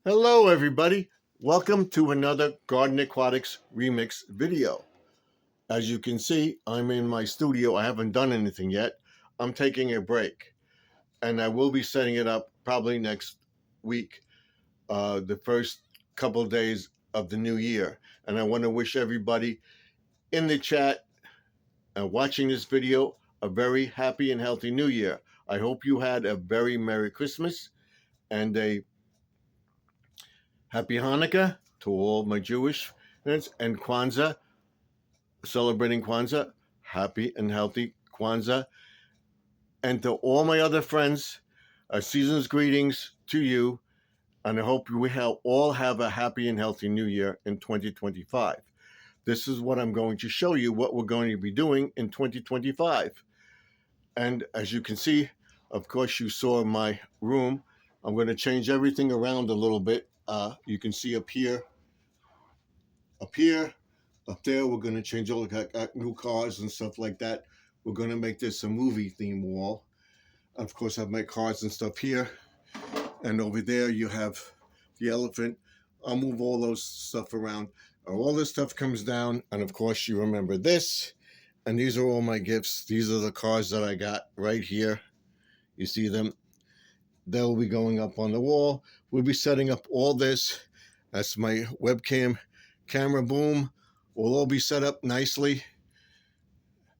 Hello everybody, welcome to another Garden Aquatics remix video. As you can see, I'm in my studio. I haven't done anything yet. I'm taking a break and I will be setting it up probably next week, the first couple of days of the new year. And I want to wish everybody in the chat watching this video a very happy and healthy new year. I hope you had a very Merry Christmas and a Happy Hanukkah to all my Jewish friends, and Kwanzaa, celebrating Kwanzaa. Happy and healthy Kwanzaa. And to all my other friends, season's greetings to you. And I hope we all have a happy and healthy new year in 2025. This is what I'm going to show you, what we're going to be doing in 2025. And as you can see, of course, you saw my room. I'm going to change everything around a little bit. You can see up here, up there, we're going to change all the new cars and stuff like that. We're going to make this a movie theme wall. Of course, I have my cars and stuff here. And over there, you have the elephant. I'll move all those stuff around. All this stuff comes down. And of course, you remember this. And these are all my gifts. These are the cars that I got right here. You see them? They'll be going up on the wall. We'll be setting up all this. That's my webcam camera boom. Will all be set up nicely.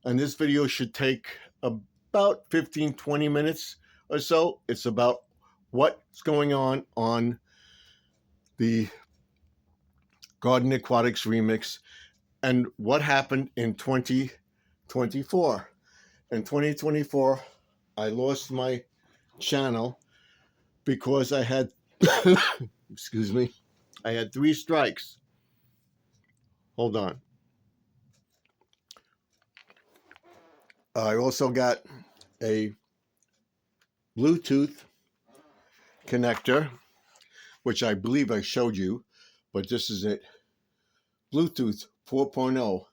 And this video should take about 15-20 minutes or so. It's about what's going on the Garden Aquatics remix and what happened in 2024. In 2024, I lost my channel because I had, excuse me, I had 3 strikes. Hold on. I also got a Bluetooth connector, which I believe I showed you, but this is it. Bluetooth 4.0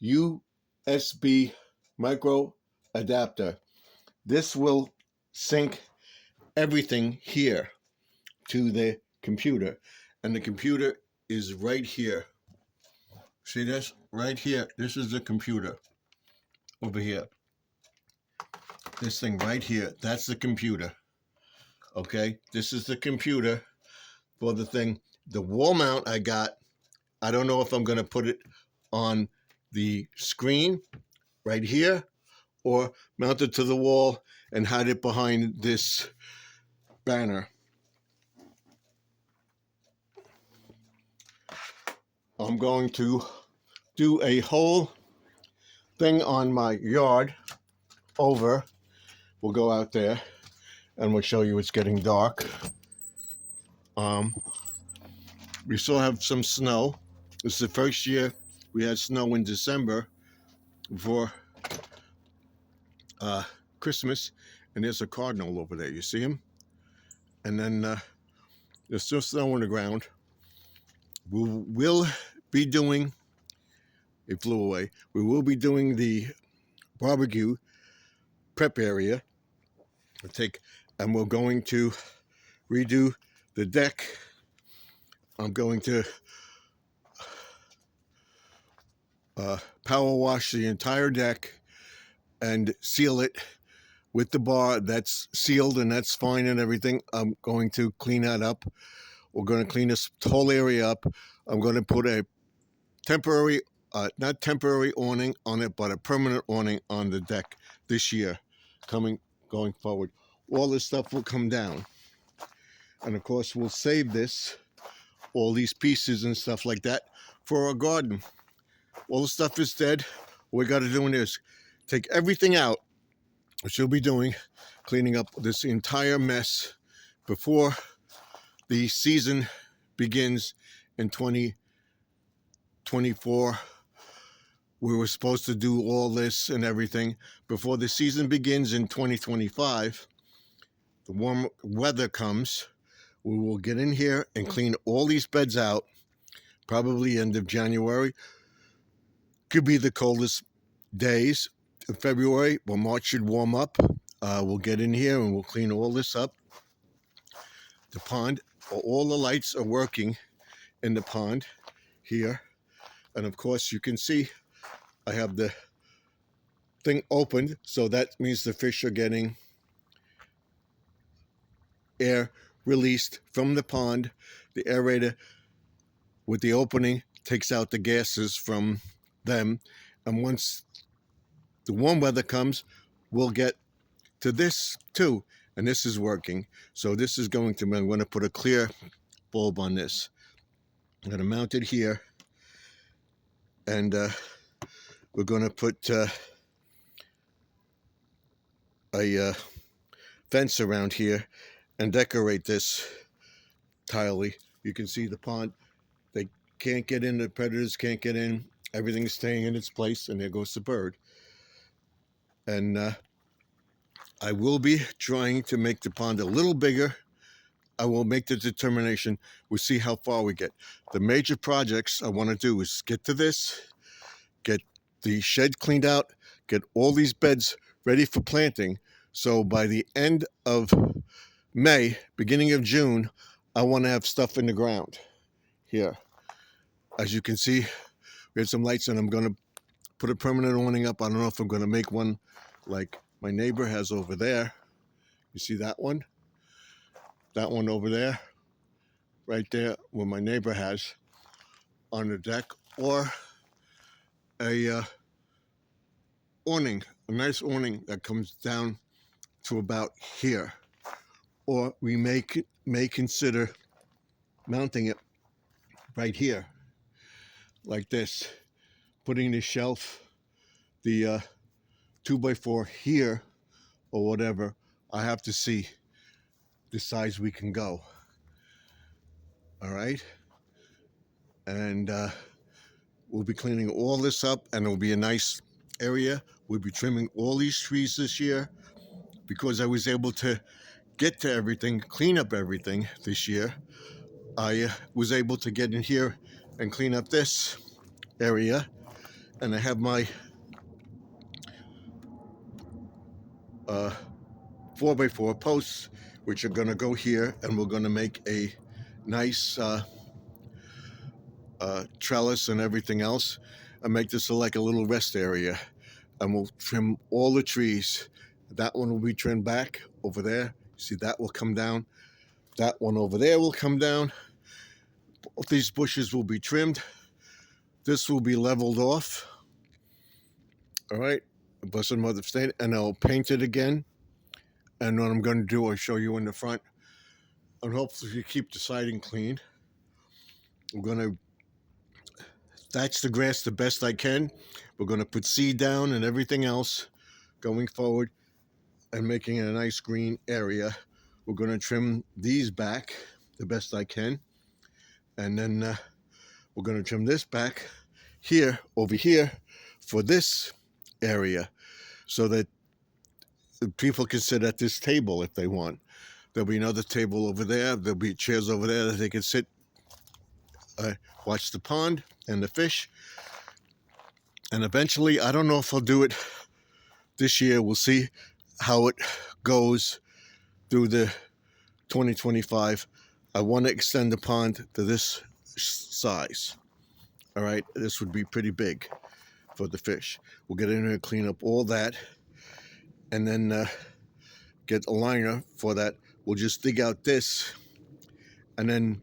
USB micro adapter. This will sync everything here to the computer, and the computer is right here. See this? Right here. This is the computer over here. This thing right here, that's the computer. Okay, this is the computer for the thing. The wall mount I got, I don't know if I'm going to put it on the screen right here or mount it to the wall and hide it behind this banner. I'm going to do a whole thing on my yard over. We'll go out there and we'll show you it's getting dark. We still have some snow. This is the first year we had snow in December before Christmas. And there's a cardinal over there. You see him? And then there's still snow on the ground. We'll be doing, it flew away. We will be doing the barbecue prep area. And we're going to redo the deck. I'm going to power wash the entire deck and seal it with the bar. That's sealed and that's fine and everything. I'm going to clean that up. We're going to clean this whole area up. I'm going to put a temporary, not temporary awning on it, but a permanent awning on the deck this year, going forward. All this stuff will come down. And of course, we'll save this, all these pieces and stuff like that, for our garden. All the stuff is dead. What we got to do is take everything out, which we'll be doing, cleaning up this entire mess before the season begins in 2024. We were supposed to do all this and everything before the season begins in 2025. The warm weather comes. We will get in here and clean all these beds out, probably end of January. Could be the coldest days of February. Well, March should warm up. We'll get in here and we'll clean all this up. the pond. All the lights are working in the pond here. And of course, you can see I have the thing opened, so that means the fish are getting air released from the pond. The aerator with the opening takes out the gases from them. And once the warm weather comes, we'll get to this too. And this is working. So this is going to, I'm going to put a clear bulb on this. I'm going to mount it here. And we're going to put a fence around here and decorate this tilely. You can see the pond. They can't get in, the predators can't get in. Everything's staying in its place, and there goes the bird. And I will be trying to make the pond a little bigger. I will make the determination. We'll see how far we get. The major projects I want to do is get to this, get the shed cleaned out, get all these beds ready for planting. So by the end of May, beginning of June, I want to have stuff in the ground here. As you can see, we have some lights, and I'm going to put a permanent awning up. I don't know if I'm going to make one like my neighbor has over there. You see that one? That one over there, right there, where my neighbor has on the deck, or a awning, a nice awning that comes down to about here. Or we may consider mounting it right here, like this, putting the shelf, the 2x4 here, or whatever. I have to see the size we can go. All right, and we'll be cleaning all this up, and it'll be a nice area. We'll be trimming all these trees this year because I was able to get to everything, clean up everything this year. I was able to get in here and clean up this area, and I have my 4x4 posts, which are going to go here, and we're going to make a nice trellis and everything else, and make this like a little rest area. And we'll trim all the trees. That one will be trimmed back over there. See, that will come down. That one over there will come down. Both these bushes will be trimmed. This will be leveled off. All right, Blessed Mother of State, and I'll paint it again. And what I'm going to do, I'll show you in the front, and hopefully keep the siding clean. I'm going to thatch the grass the best I can. We're going to put seed down and everything else going forward, and making it a nice green area. We're going to trim these back the best I can, and then we're going to trim this back here, over here, for this area, so that people can sit at this table if they want. There'll be another table over there. There'll be chairs over there that they can sit, watch the pond and the fish. And eventually, I don't know if I'll do it this year. We'll see how it goes through the 2025. I want to extend the pond to this size. All right, this would be pretty big for the fish. We'll get in there and clean up all that, and then get a liner for that. We'll just dig out this, and then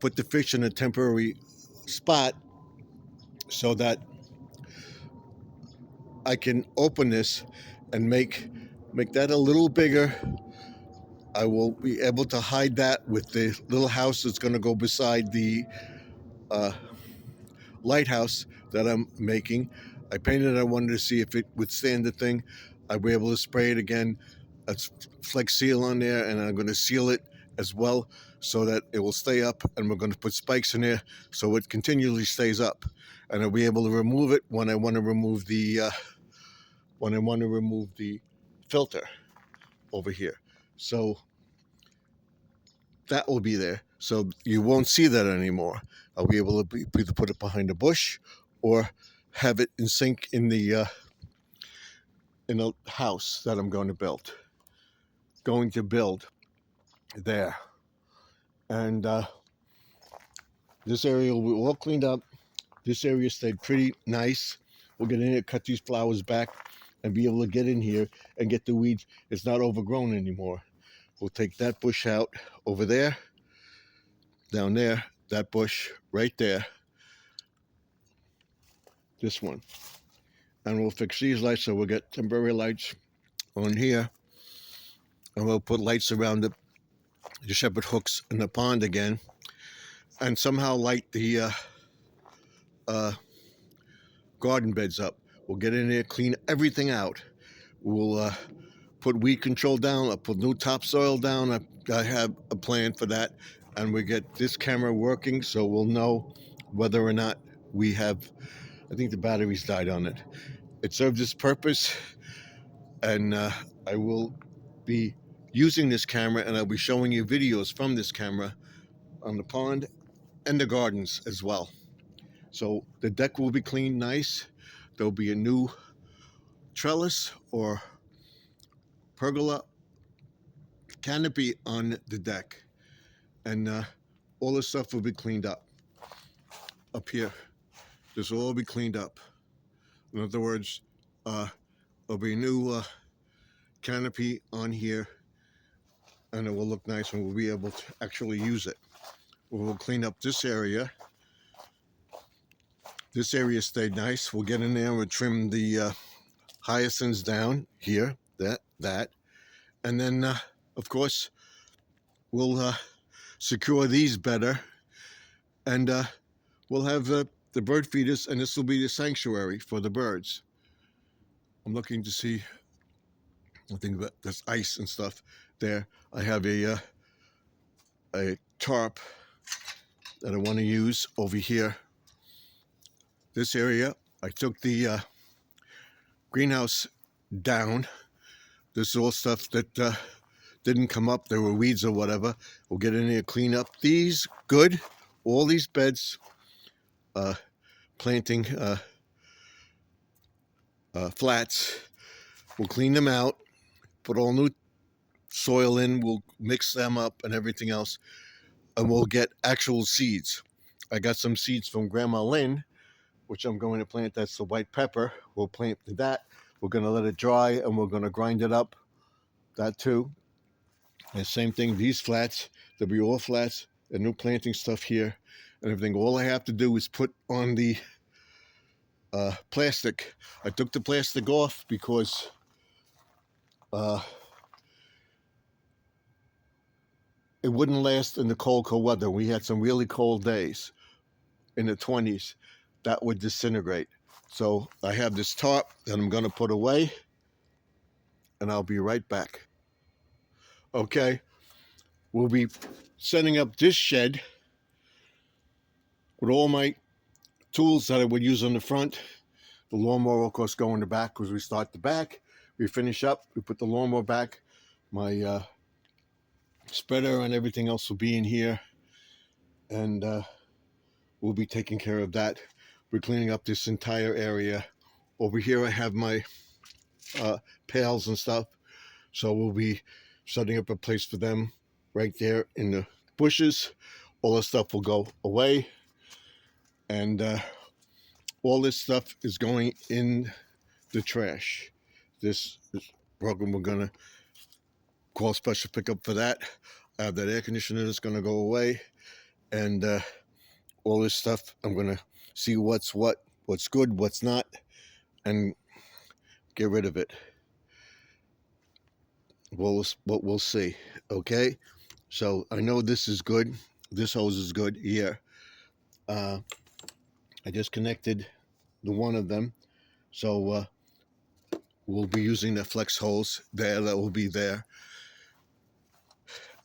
put the fish in a temporary spot so that I can open this and make that a little bigger. I will be able to hide that with the little house that's going to go beside the lighthouse that I'm making. I painted it. I wanted to see if it would stand the thing. I'll be able to spray it again. It's Flex Seal on there, and I'm going to seal it as well so that it will stay up, and we're going to put spikes in there so it continually stays up, and I'll be able to remove it when I want to remove the filter over here. So that will be there, so you won't see that anymore. I'll be able to either put it behind a bush or have it in sync in the house that I'm going to build there. And this area will be all cleaned up. This area stayed pretty nice. We'll get in here, cut these flowers back, and be able to get in here and get the weeds. It's not overgrown anymore. We'll take that bush out over there, down there, that bush right there, this one. And we'll fix these lights, so we'll get temporary lights on here. And we'll put lights around the shepherd hooks in the pond again. And somehow light the garden beds up. We'll get in there, clean everything out. We'll put weed control down. I'll put new topsoil down. I have a plan for that. And we get this camera working, so we'll know whether or not we have, I think the batteries died on it. It served its purpose, and I will be using this camera, and I'll be showing you videos from this camera on the pond and the gardens as well. So the deck will be cleaned nice. There'll be a new trellis or pergola canopy on the deck, and all this stuff will be cleaned up here. This will all be cleaned up. In other words, there'll be a new canopy on here, and it will look nice, and we'll be able to actually use it. We'll clean up this area. This area stayed nice. We'll get in there and we'll trim the hyacinths down here, that. And then, of course, we'll secure these better. And we'll have the bird feeders, and this will be the sanctuary for the birds. I'm looking to see, I think that there's ice and stuff there. I have a tarp that I want to use over here. This area, I took the greenhouse down. This is all stuff that didn't come up. There were weeds or whatever. We'll get in there, clean up these. Good. All these beds, planting flats. We'll clean them out, put all new soil in. We'll mix them up and everything else. And we'll get actual seeds. I got some seeds from Grandma Lynn, which I'm going to plant. That's the white pepper. We'll plant that. We're going to let it dry, and we're going to grind it up. That too. And same thing, these flats. There'll be all flats and new planting stuff here and everything. All I have to do is put on the plastic. I took the plastic off because it wouldn't last in the cold weather. We had some really cold days in the 20s that would disintegrate. So I have this tarp that I'm going to put away, and I'll be right back. Okay, we'll be setting up this shed with all my tools that I would use on the front. The lawnmower, of course, go in the back because we start the back. We finish up, we put the lawnmower back. My spreader and everything else will be in here, and we'll be taking care of that. We're cleaning up this entire area. Over here I have my pails and stuff, so we'll be setting up a place for them right there in the bushes. All this stuff will go away, and all this stuff is going in the trash. This program, we're gonna call special pickup for that. I have that air conditioner that's gonna go away, and all this stuff, I'm gonna see what's good, what's not, and get rid of it. We'll see. Okay, so I know this is good. This hose is good here. I just connected the one of them, so we'll be using the flex hose there. That will be there,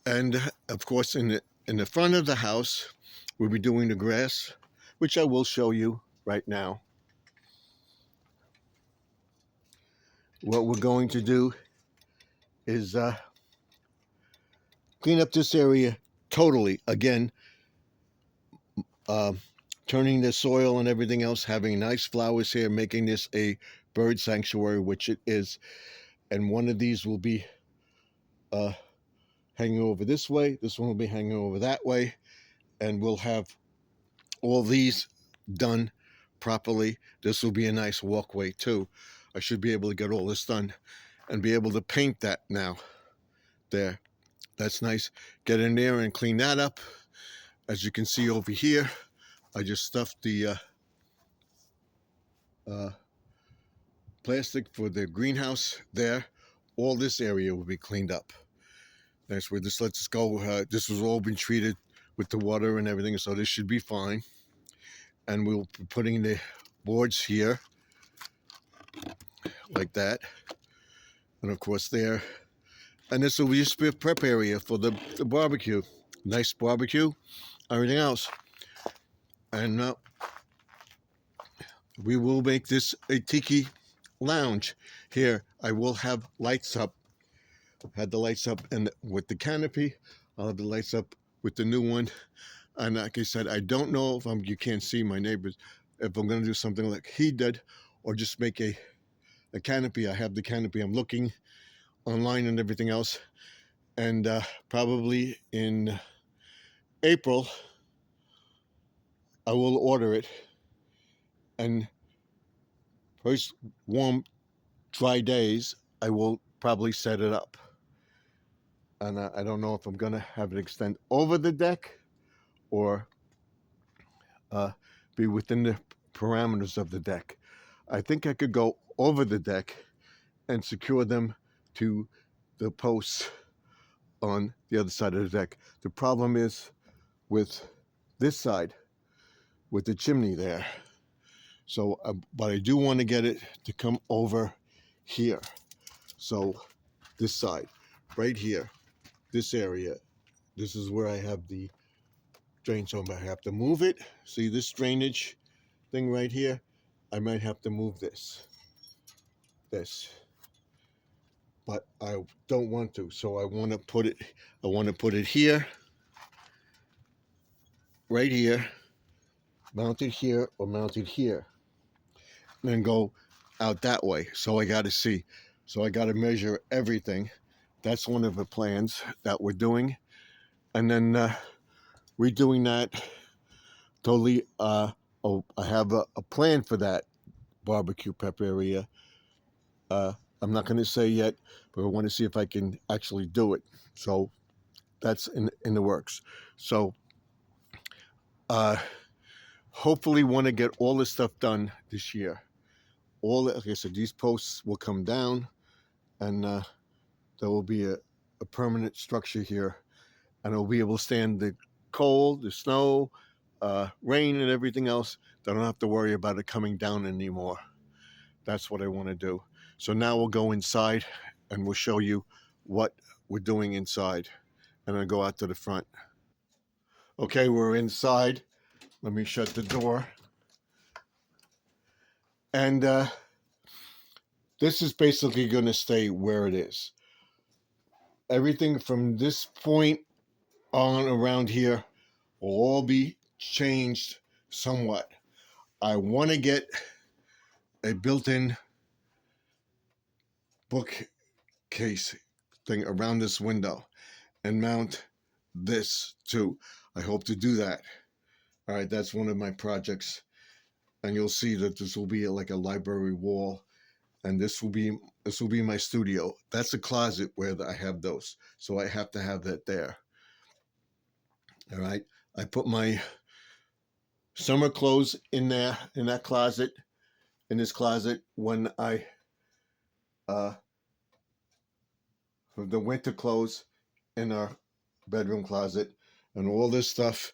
and of course in the front of the house, we'll be doing the grass, which I will show you right now. What we're going to do is clean up this area totally. Again, turning the soil and everything else, having nice flowers here, making this a bird sanctuary, which it is. And one of these will be hanging over this way, this one will be hanging over that way, and we'll have all these done properly. This will be a nice walkway too. I should be able to get all this done and be able to paint that now. There, that's nice. Get in there and clean that up. As you can see over here, I just stuffed the plastic for the greenhouse there. All this area will be cleaned up. That's where this lets us go. This was all been treated with the water and everything, so this should be fine. And we'll be putting the boards here like that, and of course there. And this will just be a prep area for the barbecue. Nice barbecue, everything else. And we will make this a tiki lounge. Here, I will have lights up. Had the lights up, and with the canopy, I'll have the lights up with the new one. And like I said, I don't know if you can't see my neighbors, if I'm going to do something like he did, or just make a canopy. I have the canopy. I'm looking online and everything else. And probably in April, I will order it. And first warm, dry days, I will probably set it up. And I don't know if I'm going to have it extend over the deck or be within the parameters of the deck. I think I could go over the deck and secure them to the posts on the other side of the deck. The problem is with this side, with the chimney there. So, but I do want to get it to come over here. So this side, right here, this area, this is where I have the drain. So I have to move it. See this drainage thing right here? I might have to move this. But I don't want to. So I want to put it here, right here, mounted here or mounted here, and then go out that way. So I got to see. So I got to measure everything. That's one of the plans that we're doing. And then redoing that totally. I have a plan for that barbecue prep area. I'm not going to say yet, but I want to see if I can actually do it. So that's in the works. So hopefully want to get all this stuff done this year. Like I said, these posts will come down, and there will be a permanent structure here, and it'll be able to stand the cold, the snow, rain, and everything else. I don't have to worry about it coming down anymore. That's what I want to do. So now we'll go inside, and we'll show you what we're doing inside, and then go out to the front. Okay, we're inside. Let me shut the door. And this is basically going to stay where it is. Everything from this point on around here will all be changed somewhat. I want to get a built-in bookcase thing around this window and mount this too. I hope to do that. All right, that's one of my projects. And you'll see that this will be like a library wall, and this will be my studio. That's a closet where I have those, so I have to have that there. All right, I put my summer clothes in there, in that closet, in this closet, when I the winter clothes in our bedroom closet. And all this stuff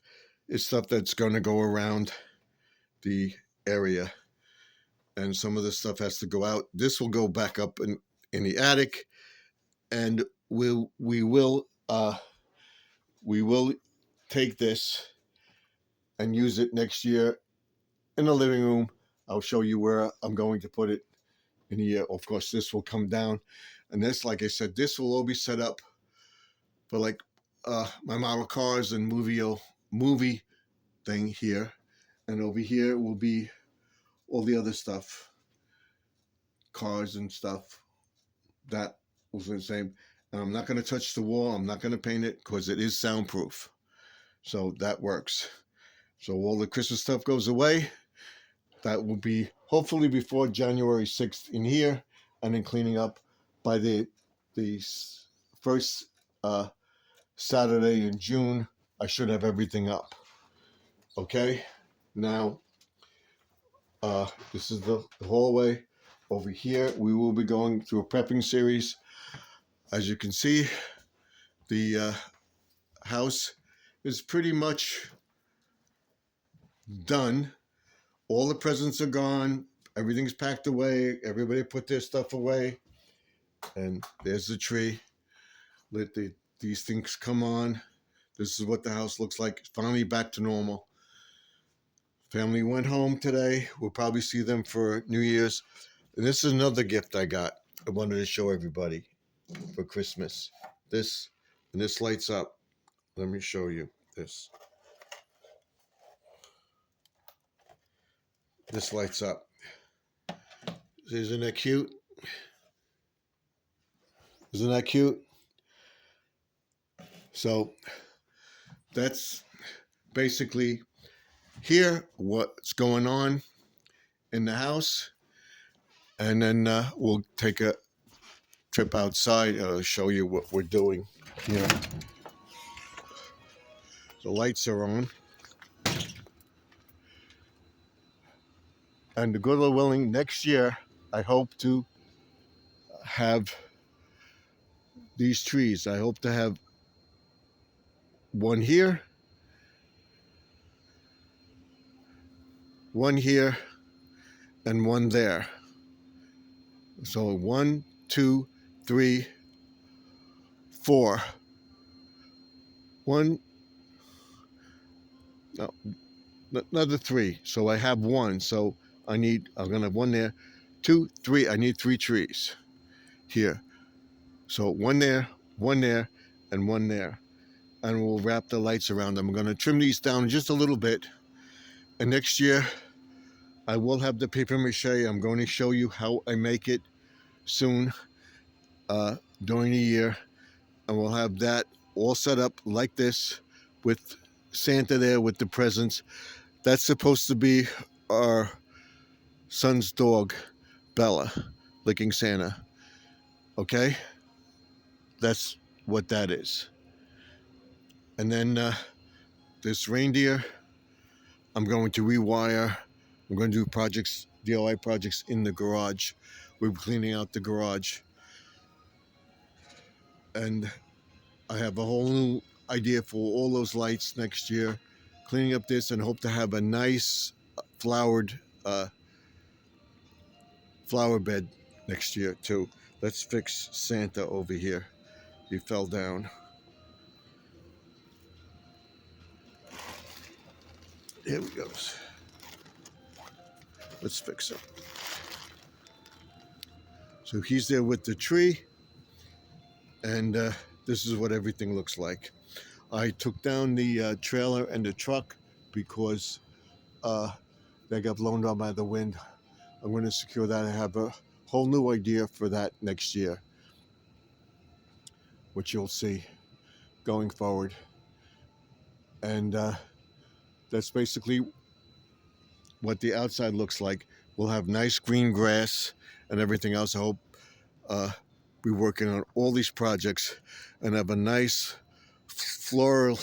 is stuff that's going to go around the area, and some of the stuff has to go out. This will go back up in the attic, and we will take this and use it next year in the living room. I'll show you where I'm going to put it in the year. Of course, this will come down, and this, like I said, this will all be set up for like my model cars and movie thing here, and over here will be all the other stuff, cars and stuff. That was the same. And I'm not going to touch the wall. I'm not going to paint it because it is soundproof. So that works. So all the Christmas stuff goes away. That will be hopefully before January 6th in here, and then cleaning up by the first Saturday in June. I should have everything up. Okay, now this is the hallway. Over here, we will be going through a prepping series. As you can see, the house is pretty much done. All the presents are gone. Everything's packed away. Everybody put their stuff away. And there's the tree. Let these things come on. This is what the house looks like. Finally back to normal. Family went home today. We'll probably see them for New Year's. And this is another gift I got. I wanted to show everybody for Christmas. This, and this lights up. Let me show you this. This lights up. Isn't that cute? Isn't that cute? So that's basically here what's going on in the house. And then we'll take a trip outside. Show you what we're doing here. The lights are on. And the good Lord willing, next year, I hope to have these trees. I hope to have one here, and one there. So 1, 2, 3, 4. Another 3. So I have one. So I'm gonna have one there, 2, 3. I need 3 trees here. So one there, and one there. And we'll wrap the lights around them. I'm gonna trim these down just a little bit. And next year, I will have the paper mache. I'm going to show you how I make it soon during the year. And we'll have that all set up like this with Santa there with the presents. That's supposed to be our son's dog, Bella, licking Santa. Okay? That's what that is. And then this reindeer, I'm going to rewire. I'm going to do projects, DIY projects in the garage. We're cleaning out the garage. And I have a whole new idea for all those lights next year. Cleaning up this and hope to have a nice flowered flower bed next year too. Let's fix Santa over here. He fell down. Here he goes. Let's fix him. So he's there with the tree, and this is what everything looks like. I took down the trailer and the truck because they got blown down by the wind. I'm going to secure that. I have a whole new idea for that next year, which you'll see going forward. And that's basically what the outside looks like. We'll have nice green grass and everything else. I hope we're working on all these projects and have a nice floral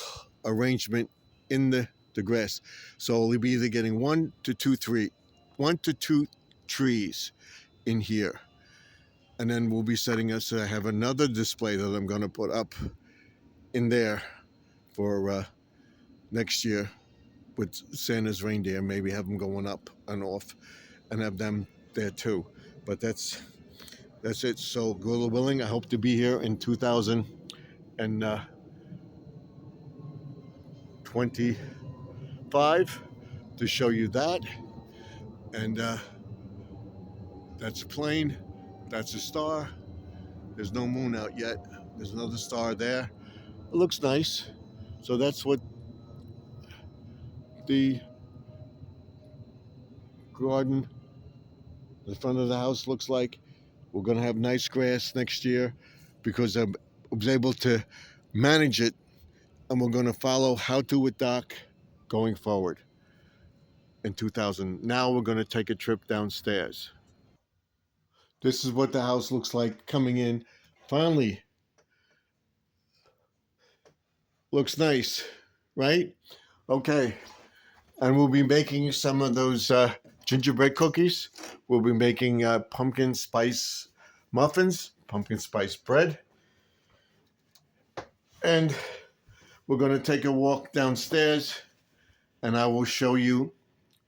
arrangement in the grass. So we'll be either getting 1 to 2 trees in here. And then we'll be setting us, I have another display that I'm going to put up in there for next year with Santa's reindeer. Maybe have them going up and off and have them there too. But that's it. So God willing, I hope to be here in 2025 to show you that. And that's a plane. That's a star. There's no moon out yet. There's another star there. It looks nice. So that's what the garden, the front of the house looks like. We're going to have nice grass next year because was able to manage it, and we're going to follow How To with Doc going forward in 2000. Now we're going to take a trip downstairs. This is what the house looks like coming in. Finally, looks nice, right? Okay, and we'll be making some of those gingerbread cookies. We'll be making pumpkin spice muffins, pumpkin spice bread, and we're going to take a walk downstairs, and I will show you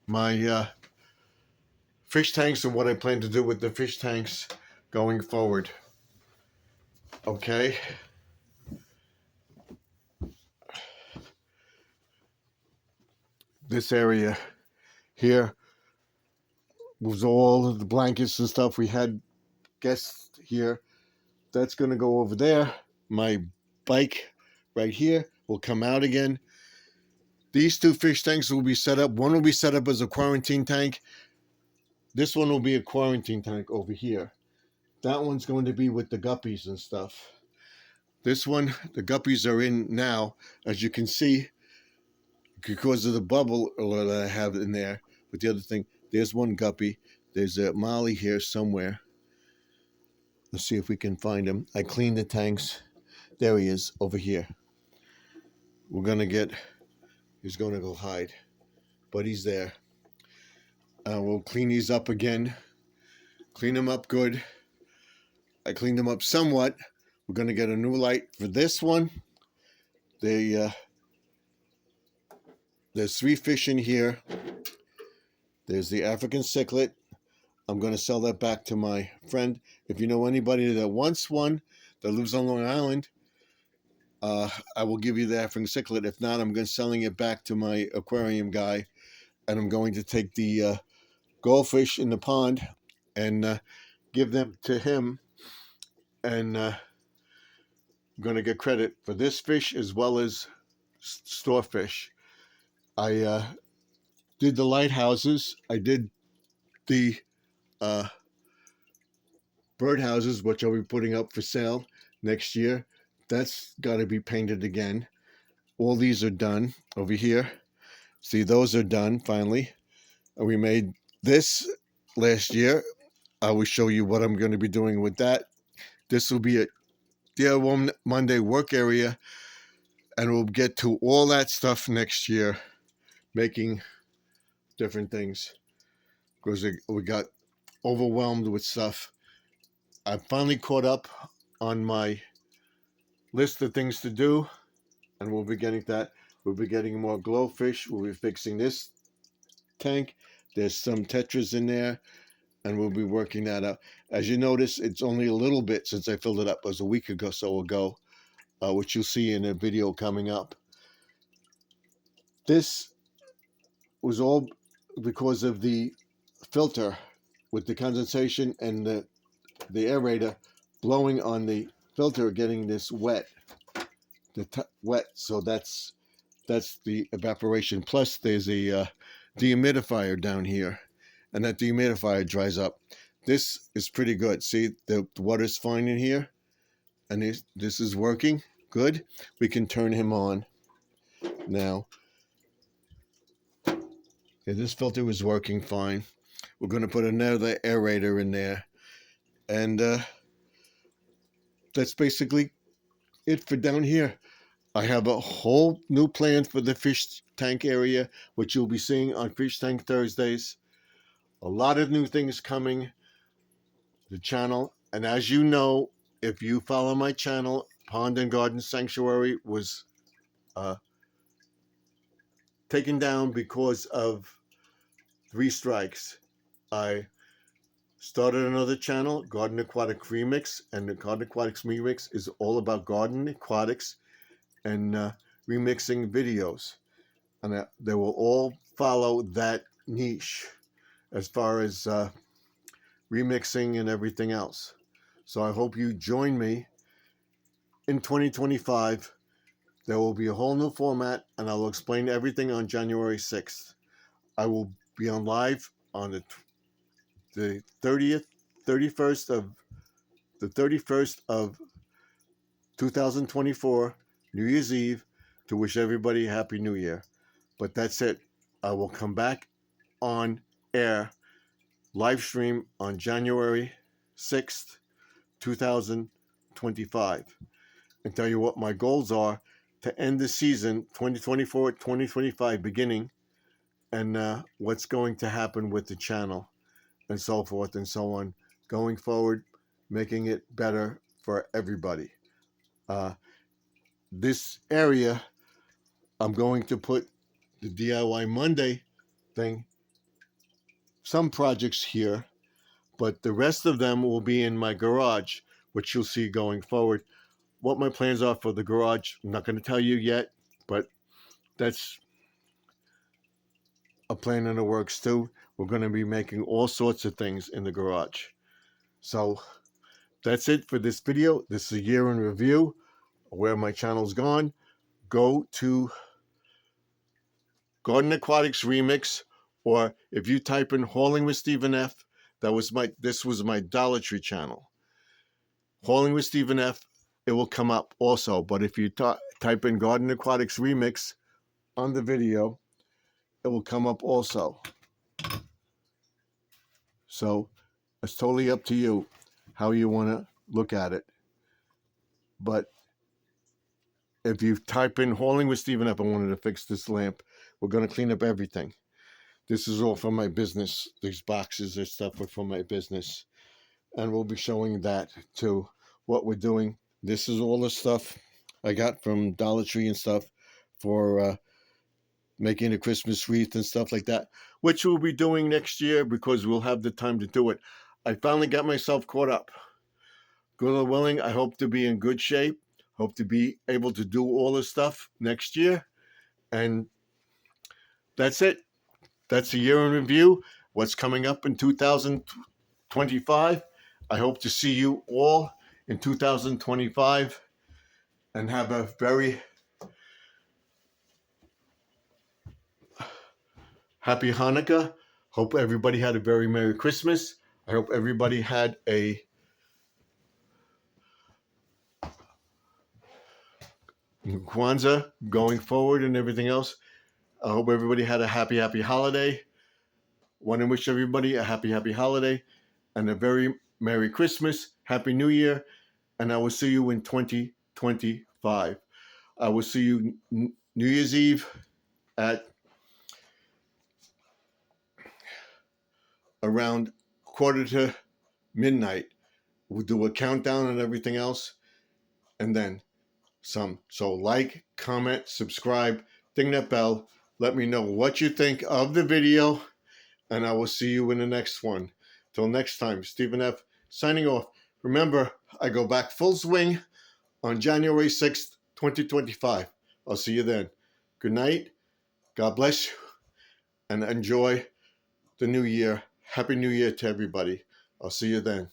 my fish tanks and what I plan to do with the fish tanks going forward. Okay. This area here was all of the blankets and stuff. We had guests here. That's going to go over there. My bike right here will come out again. These two fish tanks will be set up. One will be set up as a quarantine tank. This one will be a quarantine tank over here. That one's going to be with the guppies and stuff. This one, the guppies are in now, as you can see, because of the bubble that I have in there. But the other thing, there's one guppy. There's a Molly here somewhere. Let's see if we can find him. I cleaned the tanks. There he is, over here. We're going to get, he's going to go hide, but he's there. We'll clean these up again. Clean them up good. I cleaned them up somewhat. We're going to get a new light for this one. There's 3 fish in here. There's the African cichlid. I'm going to sell that back to my friend. If you know anybody that wants one that lives on Long Island, I will give you the African cichlid. If not, I'm going to selling it back to my aquarium guy, and I'm going to take the goldfish in the pond and give them to him, and I'm going to get credit for this fish as well as store fish. I did the lighthouses. I did the birdhouses, which I'll be putting up for sale next year. That's got to be painted again. All these are done over here. See, those are done finally. We made this last year. I will show you what I'm going to be doing with that. This will be a Dear Monday work area, and we'll get to all that stuff next year, making different things, because we got overwhelmed with stuff. I finally caught up on my list of things to do, and we'll be getting that. We'll be getting more glowfish. We'll be fixing this tank. There's some tetras in there, and we'll be working that out. As you notice, it's only a little bit since I filled it up. It was a week ago, which you'll see in a video coming up. This was all because of the filter with the condensation and the aerator blowing on the filter, getting this wet. Wet, so that's the evaporation. Plus, there's a dehumidifier down here, and that dehumidifier dries up. This is pretty good. See, the water's fine in here, and this is working good. We can turn him on now. Okay, this filter is working fine. We're going to put another aerator in there, and that's basically it for down here. I have a whole new plan for the fish tank area, which you'll be seeing on Fish Tank Thursdays. A lot of new things coming to the channel. And as you know, if you follow my channel, Pond and Garden Sanctuary was taken down because of 3 strikes. I started another channel, Garden Aquatic Remix, and the Garden Aquatics Remix is all about garden aquatics and remixing videos, and they will all follow that niche as far as remixing and everything else. So I hope you join me in 2025. There will be a whole new format, and I will explain everything on January 6th. I will be on live on the 31st of 2024, New Year's Eve, to wish everybody a Happy New Year. But that's it. I will come back on air, live stream on January 6th, 2025, and tell you what my goals are to end the season 2024-2025 beginning, and what's going to happen with the channel and so forth and so on going forward, making it better for everybody. This area, I'm going to put the DIY Monday thing, some projects here, but the rest of them will be in my garage, which you'll see going forward. What my plans are for the garage, I'm not going to tell you yet, but that's a plan in the works too. We're going to be making all sorts of things in the garage. So that's it for this video. This is a year in review where my channel's gone. Go to Garden Aquatics Remix, or if you type in Hauling with Stephen F, this was my Dollar Tree channel. Hauling with Stephen F, it will come up also. But if you type in Garden Aquatics Remix on the video, it will come up also. So it's totally up to you how you want to look at it. But if you type in Hauling with Stephen F, I wanted to fix this lamp. We're going to clean up everything. This is all from my business. These boxes and stuff are from my business. And we'll be showing that too, what we're doing. This is all the stuff I got from Dollar Tree and stuff for making a Christmas wreath and stuff like that, which we'll be doing next year because we'll have the time to do it. I finally got myself caught up. Good Lord willing, I hope to be in good shape. Hope to be able to do all this stuff next year. And that's it. That's a year in review. What's coming up in 2025. I hope to see you all in 2025 and have a very happy Hanukkah. Hope everybody had a very Merry Christmas. I hope everybody had a Kwanzaa going forward and everything else. I hope everybody had a happy holiday. Want to wish everybody a happy holiday and a very Merry Christmas, Happy New Year, and I will see you in 2025. I will see you New Year's Eve at around 12:45. We'll do a countdown and everything else, and then some. So like, comment, subscribe, ding that bell. Let me know what you think of the video, and I will see you in the next one. Till next time, Stephen F. signing off. Remember, I go back full swing on January 6th, 2025. I'll see you then. Good night. God bless you, and enjoy the new year. Happy New Year to everybody. I'll see you then.